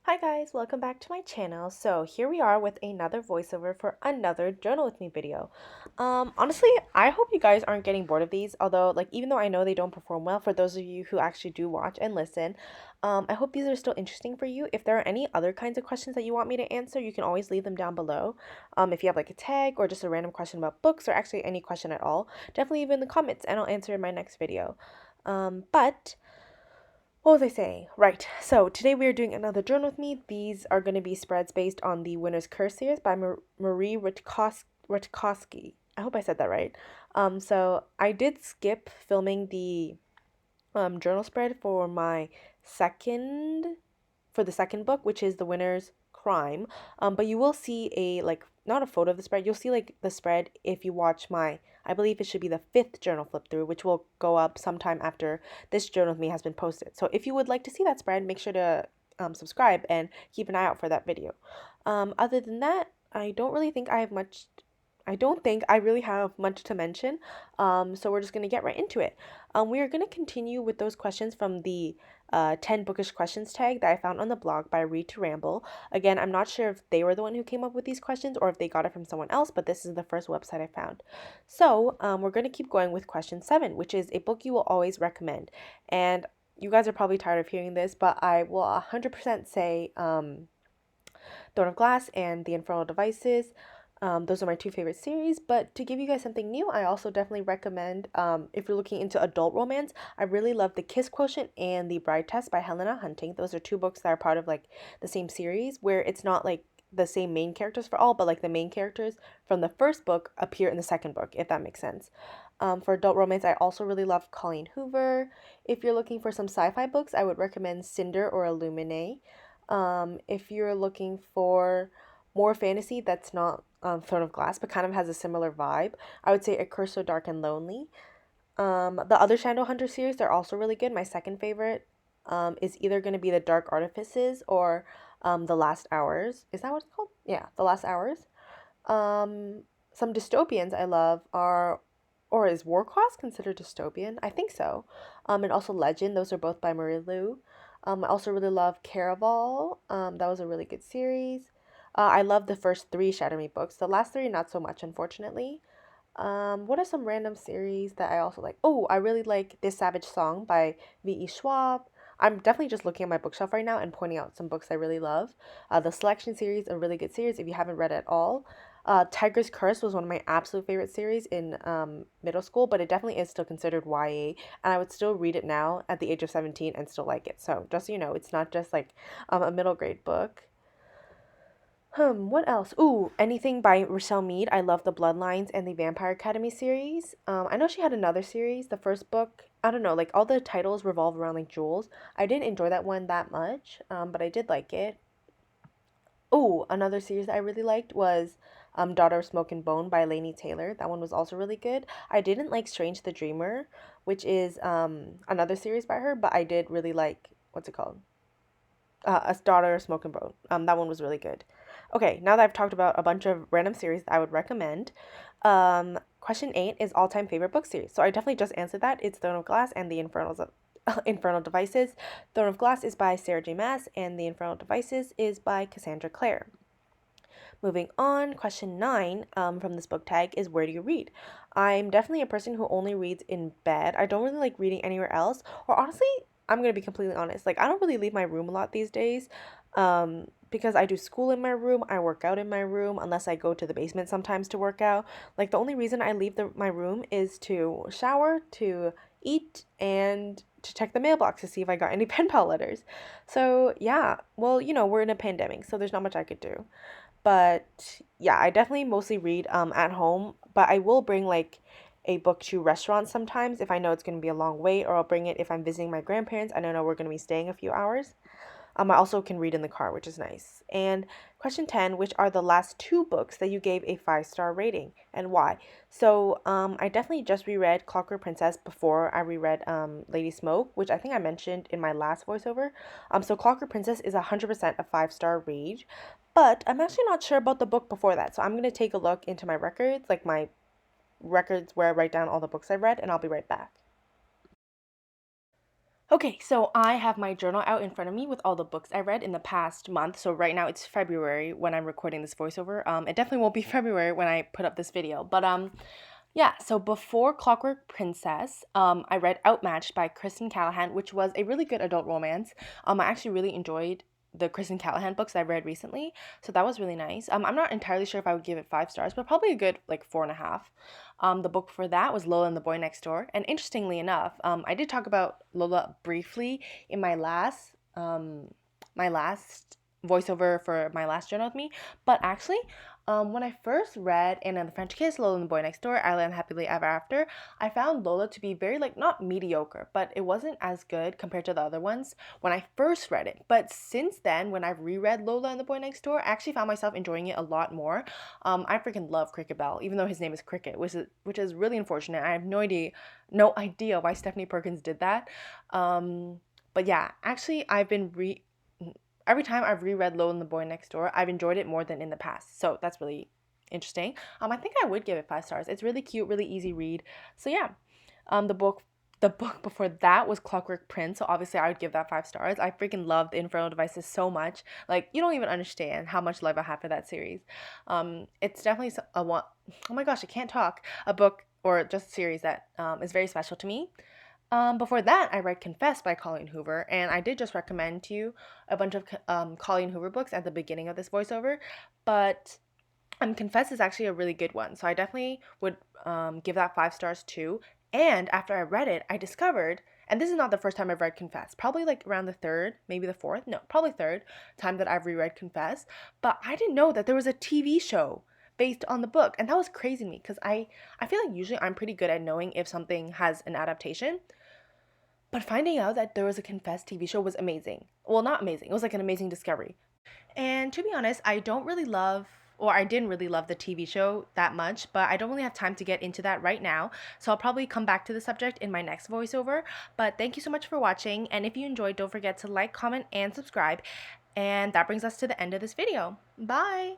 Hi guys, welcome back to my channel. So here we are with another voiceover for another journal with me video. Honestly, I hope you guys aren't getting bored of these, although even though I know they don't perform well for those of you who actually do watch and listen, I hope these are still interesting for you. If there are any other kinds of questions that you want me to answer, you can always leave them down below. If you have like a tag or just a random question about books or actually any question at all, definitely leave it in the comments and I'll answer in my next video. But what was I saying? Right. So today we are doing another journal with me. These are going to be spreads based on the Winner's Curse series by Marie Rutkoski. I hope I said that right. So I did skip filming the journal spread second for the second book, which is The Winner's Crime. But you will see not a photo of the spread. You'll see like the spread if you watch I believe it should be the fifth journal flip through, which will go up sometime after this journal with me has been posted. So if you would like to see that spread, make sure to subscribe and keep an eye out for that video. Other than that, I don't think I really have much to mention. So we're just going to get right into it. We are going to continue with those questions from the 10 bookish questions tag that I found on the blog by Read to Ramble. Again, I'm not sure if they were the one who came up with these questions or if they got it from someone else, but this is the first website I found. So we're going to keep going with question 7, which is a book you will always recommend. And you guys are probably tired of hearing this, but I will 100% say Throne of Glass and The Infernal Devices. Those are my two favorite series, but to give you guys something new, I also definitely recommend, if you're looking into adult romance, I really love The Kiss Quotient and The Bride Test by Helena Hunting. Those are two books that are part of the same series where it's not like the same main characters for all, but like the main characters from the first book appear in the second book, if that makes sense. For adult romance, I also really love Colleen Hoover. If you're looking for some sci-fi books, I would recommend Cinder or Illuminae. If you're looking for more fantasy that's not Throne of Glass, but kind of has a similar vibe, I would say A Curse So Dark and Lonely. The other Shadowhunter series, they're also really good. My second favorite is either going to be The Dark Artifices or The Last Hours. Is that what it's called? Yeah, The Last Hours. Some dystopians I love are, or is Warcross considered dystopian? I think so. And also Legend. Those are both by Marie Lu. I also really love Caraval. That was a really good series. I love the first three Shatter Me books. The last three, not so much, unfortunately. What are some random series that I also like? Oh, I really like This Savage Song by V.E. Schwab. I'm definitely just looking at my bookshelf right now and pointing out some books I really love. The Selection series, a really good series if you haven't read it at all. Tiger's Curse was one of my absolute favorite series in middle school, but it definitely is still considered YA, and I would still read it now at the age of 17 and still like it. So just so you know, it's not just like a middle grade book. What else? Ooh, anything by Rochelle Mead. I love the Bloodlines and the Vampire Academy series. I know she had another series. The first book, I don't know, like all the titles revolve around like jewels. I didn't enjoy that one that much, but I did like it. Oh, another series that I really liked was Daughter of Smoke and Bone by Laini Taylor. That one was also really good. I didn't like Strange the Dreamer, which is another series by her, but I did really like, what's it called? A Daughter of Smoke and Bone. That one was really good. Okay, now that I've talked about a bunch of random series that I would recommend, question 8 is all-time favorite book series. So I definitely just answered that. It's Throne of Glass and the Infernal Devices. Throne of Glass is by Sarah J. Maas, and The Infernal Devices is by Cassandra Clare. Moving on, question 9 from this book tag is where do you read? I'm definitely a person who only reads in bed. I don't really like reading anywhere else. Or honestly, I'm going to be completely honest. Like, I don't really leave my room a lot these days because I do school in my room. I work out in my room unless I go to the basement sometimes to work out. Like, the only reason I leave my room is to shower, to eat, and to check the mailbox to see if I got any pen pal letters. So, yeah, well, we're in a pandemic, so there's not much I could do. But yeah, I definitely mostly read at home, but I will bring like a book to restaurants sometimes if I know it's going to be a long wait, or I'll bring it if I'm visiting my grandparents. I don't know we're going to be staying a few hours. I also can read in the car, which is nice. And question 10, which are the last two books that you gave a 5-star rating and why? So I definitely just reread Clockwork Princess before I reread Lady Smoke, which I think I mentioned in my last voiceover. So Clockwork Princess is 100% a 5-star read, but I'm actually not sure about the book before that. So I'm going to take a look into my records, like my records where I write down all the books I've read, and I'll be right back. Okay, so I have my journal out in front of me with all the books I read in the past month. So right now it's February when I'm recording this voiceover. It definitely won't be February when I put up this video, but yeah. So before Clockwork Princess, I read Outmatched by Kristen Callahan, which was a really good adult romance. I actually really enjoyed the Kristen Callahan books I read recently, so that was really nice. I'm not entirely sure if I would give it 5 stars, but probably a good like 4.5. The book for that was Lola and the Boy Next Door, and interestingly enough, I did talk about Lola briefly in my last voiceover for my last journal with me, but actually, when I first read Anna and the French Kiss, Lola and the Boy Next Door, I Land Happily Ever After, I found Lola to be very, like, not mediocre, but it wasn't as good compared to the other ones when I first read it. But since then, when I've reread Lola and the Boy Next Door, I actually found myself enjoying it a lot more. I freaking love Cricket Bell, even though his name is Cricket, which is really unfortunate. I have no idea why Stephanie Perkins did that. But yeah, actually, every time I've reread Lola and the Boy Next Door, I've enjoyed it more than in the past. So that's really interesting. I think I would give it 5 stars. It's really cute, really easy read. So yeah, um, the book the book before that was Clockwork Prince. So obviously I would give that 5 stars. I freaking love the Infernal Devices so much. Like you don't even understand how much love I have for that series. It's definitely a one. Oh my gosh, I can't talk. A book or just a series that is very special to me. Before that, I read Confess by Colleen Hoover, and I did just recommend to you a bunch of Colleen Hoover books at the beginning of this voiceover, but Confess is actually a really good one, so I definitely would give that 5 stars too. And after I read it, I discovered, and this is not the first time I've read Confess, probably like around the third, maybe the fourth, no, probably third time that I've reread Confess, but I didn't know that there was a TV show based on the book, and that was crazy to me because I feel like usually I'm pretty good at knowing if something has an adaptation. But finding out that there was a Confess TV show was amazing. Well, not amazing. It was like an amazing discovery. And to be honest, I didn't really love the TV show that much, but I don't really have time to get into that right now. So I'll probably come back to the subject in my next voiceover. But thank you so much for watching. And if you enjoyed, don't forget to like, comment, and subscribe. And that brings us to the end of this video. Bye!